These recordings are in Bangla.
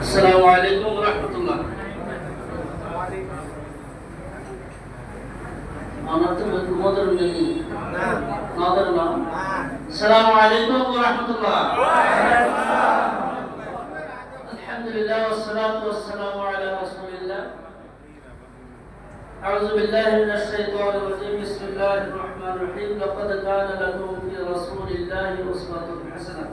السلام عليكم ورحمة الله. السلام عليكم ورحمة الله. الحمد لله والصلاة والسلام على رسول الله. أعوذ بالله من الشيطان الرجيم. بسم الله الرحمن الرحيم. لقد كان لكم في رسول الله أسوة حسنة.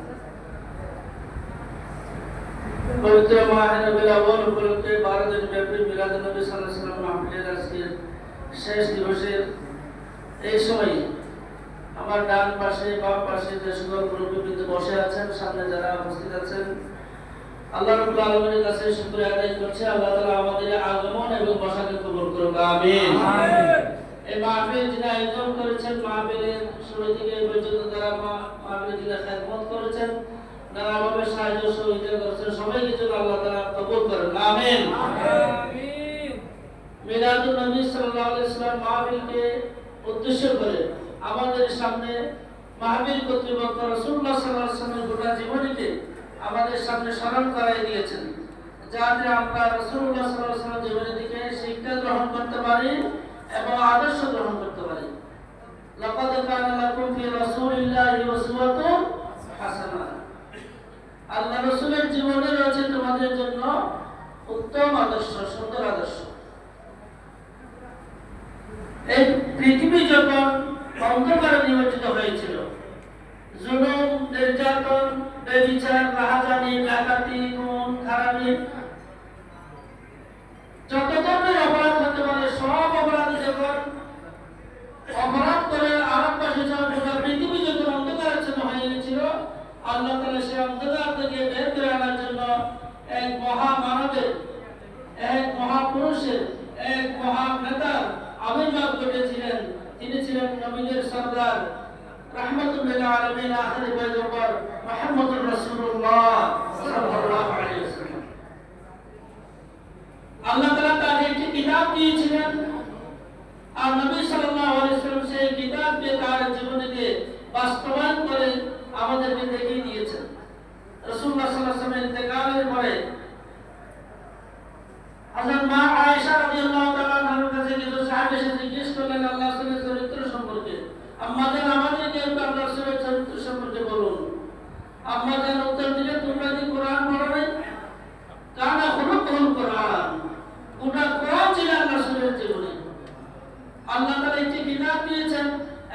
পবিত্র মাহে রবিউল আউয়াল উপলক্ষে 12 দিন ব্যাপী মিলাদুন নবী সাল্লাল্লাহু আলাইহি ওয়াসাল্লাম মাহফিলের আজকের শেষ দিবসের এই সময়ে আমার ডান পাশে বাম পাশে যে সকল মুরব্বিবৃন্দ বসে আছেন, সামনে যারা উপস্থিত আছেন, আল্লাহ রাব্বুল আলামিনের কাছে শুকরিয়া আদায় করছি। আল্লাহ তাআলা আমাদের আগমন এবং বসাকে কবুল করুন, আমিন। এই মাহফিল যিনি আয়োজন করেছেন, মাহফিলের শুরু থেকে পর্যন্ত যারা মাহফিলে যিনি খেদমত করেছেন, নানাভাবে সাহায্য সহযোগিতা করেছেন, সবাইকে যেন আল্লাহ তাআলা কবুল করেন, আমিন। মিলাদুন নবী সাল্লাল্লাহু আলাইহি ওয়াসাল্লাম মাহফিলকে উদ্দেশ্য করে আমাদের সামনে মাহফিল কর্তৃপক্ষ রাসূলুল্লাহ সাল্লাল্লাহু আলাইহি ওয়াসাল্লামের গোটা জীবনীকে আমাদের সামনে স্মরণ করাই দিয়েছেন, যাতে আমরা রাসূলুল্লাহ সাল্লাল্লাহু আলাইহি ওয়াসাল্লামের জীবনী থেকে শিক্ষা গ্রহণ করতে পারি এবং আদর্শ গ্রহণ করতে পারি। লাকাদ কানা লাকুম ফি রাসূলিল্লাহি উসওয়াতুন হাসানাহ। আল্লাহ রাসূলের জীবনে রয়েছে তোমাদের জন্য উত্তম আদর্শ, সুন্দর আদর্শ। এই পৃথিবী যখন অন্ধকারে নিমজ্জিত হয়েছিল, জুলুম, নির্যাতন, ব্যভিচার, রাহাজানি, ডাকাতি, খুন, খারাপি, যত ধরনের অপরাধ হতে পারে সব অপরাধী যখন অপরাধ করে আরব পাশে যখন গোটা পৃথিবী যখন অন্ধকারাচ্ছন্ন হয়ে গেছিল, আল্লাহ তাআলা সেই অন্ধকার থেকে বের করে আনার জন্য এক মহামানবের, এক মহাপুরুষের, এক মহানেতার আবির্ভাব ঘটেছিলেন। তিনি ছিলেন নবীদের সরদার, রাহমাতুল লিল আলামিন, আখির পয়গম্বর মুহাম্মদুর রাসূলুল্লাহ সাল্লাল্লাহু আলাইহি ওয়াসাল্লাম। আল্লাহ তাআলা তার একটি কিতাব দিয়েছিলেন, আর নবী সাল্লাল্লাহু আলাইহি ওয়াসাল্লাম সেই কিতাবকে তার জীবনে বাস্তবায়ন করে আমাদেরকে দেখিয়ে দিয়েছেন। রাসূলুল্লাহ সাল্লাল্লাহু আলাইহি ওয়াসাল্লামের ইন্তেকালের পরে হযরত মা আয়েশা রাদিয়াল্লাহু তাআলা আনহার কাছে কিছু সাহাবী এসে জিজ্ঞেস করলেন আল্লাহ রাসূলের চরিত্র সম্পর্কে। আম্মা জান, আমাদেরকে একটু আল্লাহ রাসূলের চরিত্র সম্পর্কে বলুন। আম্মা জান উত্তর দিলেন, তোমরা কি কোরআন পড়ো নাই? কানা খুলুকুল কোরআন। গোটা কোরআন ছিল আল্লাহ রাসূলের জীবনে। আল্লাহ তাআলা একটি কিতাব দিয়েছেন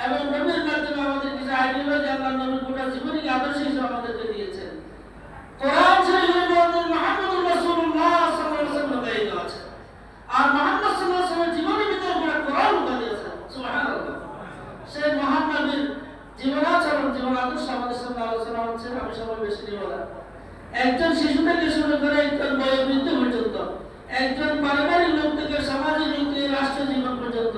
এবং নবীর মাধ্যমে আমাদের কিছু আইডিওলজি আল্লাহ নবীর গোটা জীবনীকে আদর্শ হিসেবে আমাদেরকে দিয়েছেন। কোরআন শরীফের মধ্যে মুহাম্মদুর রাসূলুল্লাহ সাল্লাল্লাহু আলাইহি ওয়াসাল্লাম লেখা আছে, আর মুহাম্মদ সাল্লাল্লাহু আলাইহি ওয়াসাল্লামের জীবনের ভিতরে পুরো কোরআন লেখা আছে। সুবহানাল্লাহ। সেই মহান নবীর জীবনাচরণ, জীবন আদর্শ আমাদের সামনে আলোচনা হচ্ছে। আমি সময় বেশি নেব না। একজন শিশু থেকে শুরু করে একজন বয়োবৃদ্ধ পর্যন্ত, একজন পারিবারিক লোক থেকে সামাজিক লোক থেকে রাষ্ট্র জীবন পর্যন্ত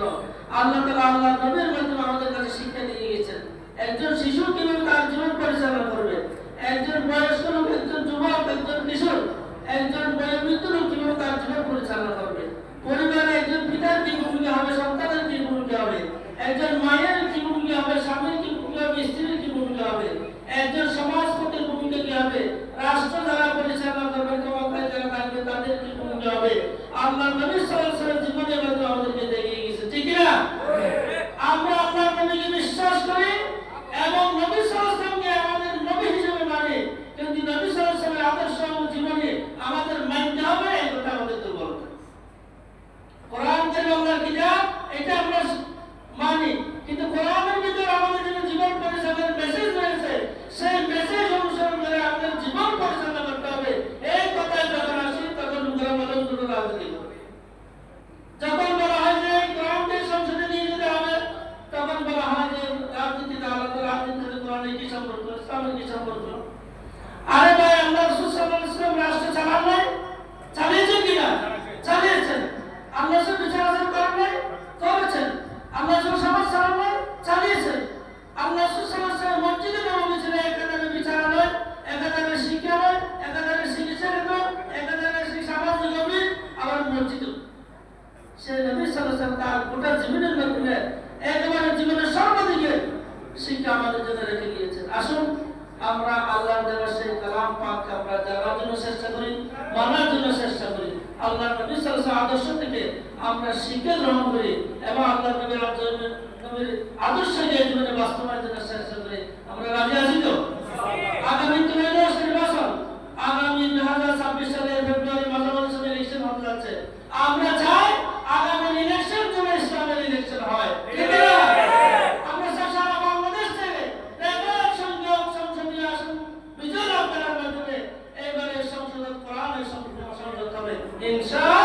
আল্লাহ তাআলা আল্লাহ নবীর মাধ্যমে আমাদের কাছে শিক্ষা দিয়ে গেছেন। একজন শিশু কিভাবে তার জীবন পরিচালনা করবে, একজন বয়স্ক লোক, একজন যুবক, একজন কিশোর, একজন বয়োবৃদ্ধ লোক কিভাবে তার জীবন পরিচালনা করবে, পরিবারে একজন পিতার কি ভূমিকা হবে, সন্তানের কি ভূমিকা হবে, একজন মায়ের কি ভূমিকা হবে, স্বামীর কি ভূমিকা হবে, স্ত্রীর কি ভূমিকা হবে, একজন সমাজপতির ভূমিকা কি হবে, রাষ্ট্র যারা পরিচালনা করবে, ক্ষমতায় যারা থাকবে তাদের কি ভূমিকা হবে, আল্লাহ নবী সাল্লাল্লাহু আলাইহি ওয়াসাল্লামের জীবনের মাধ্যমে আমাদেরকে দেখিয়ে গেছে। ঠিক না? আমরা আল্লাহর নবীকে বিশ্বাস করি এবং নবী সাল্লাল্লাহু আলাইহি ওয়াসাল্লামকে আমাদের নবী হিসেবে মানি, কিন্তু নবী সাল্লাল্লাহু আলাইহি ওয়াসাল্লামের আদর্শ মানার জন্য চেষ্টা করি। আল্লাহ নবী সাল্লাল্লাহু আলাইহি ওয়াসাল্লাম আদর্শ থেকে আমরা শিক্ষা গ্রহণ করি এবং আল্লাহ নবীর আদর্শকে জীবনে বাস্তবায়নের জন্য চেষ্টা করি। আমরা রাজি আছি তো? আগামী ত্রয়োদশ নির্বাচন, আগামী 2026 সালের ফেব্রুয়ারি মাঝামাঝি সময় ইলেকশন হতে যাচ্ছে। আমরা চাই আগামী ইলেকশন যেন ইসলামের ইলেকশন হয়, ঠিক না? আমরা চাই সারা বাংলাদেশ থেকে ব্যাপক সংখ্যক সংসদীয় আসন বিজয় লাভ করার মাধ্যমে এবারে সংসদ কোরআনের সংসদ হবে ইনশাআল্লাহ।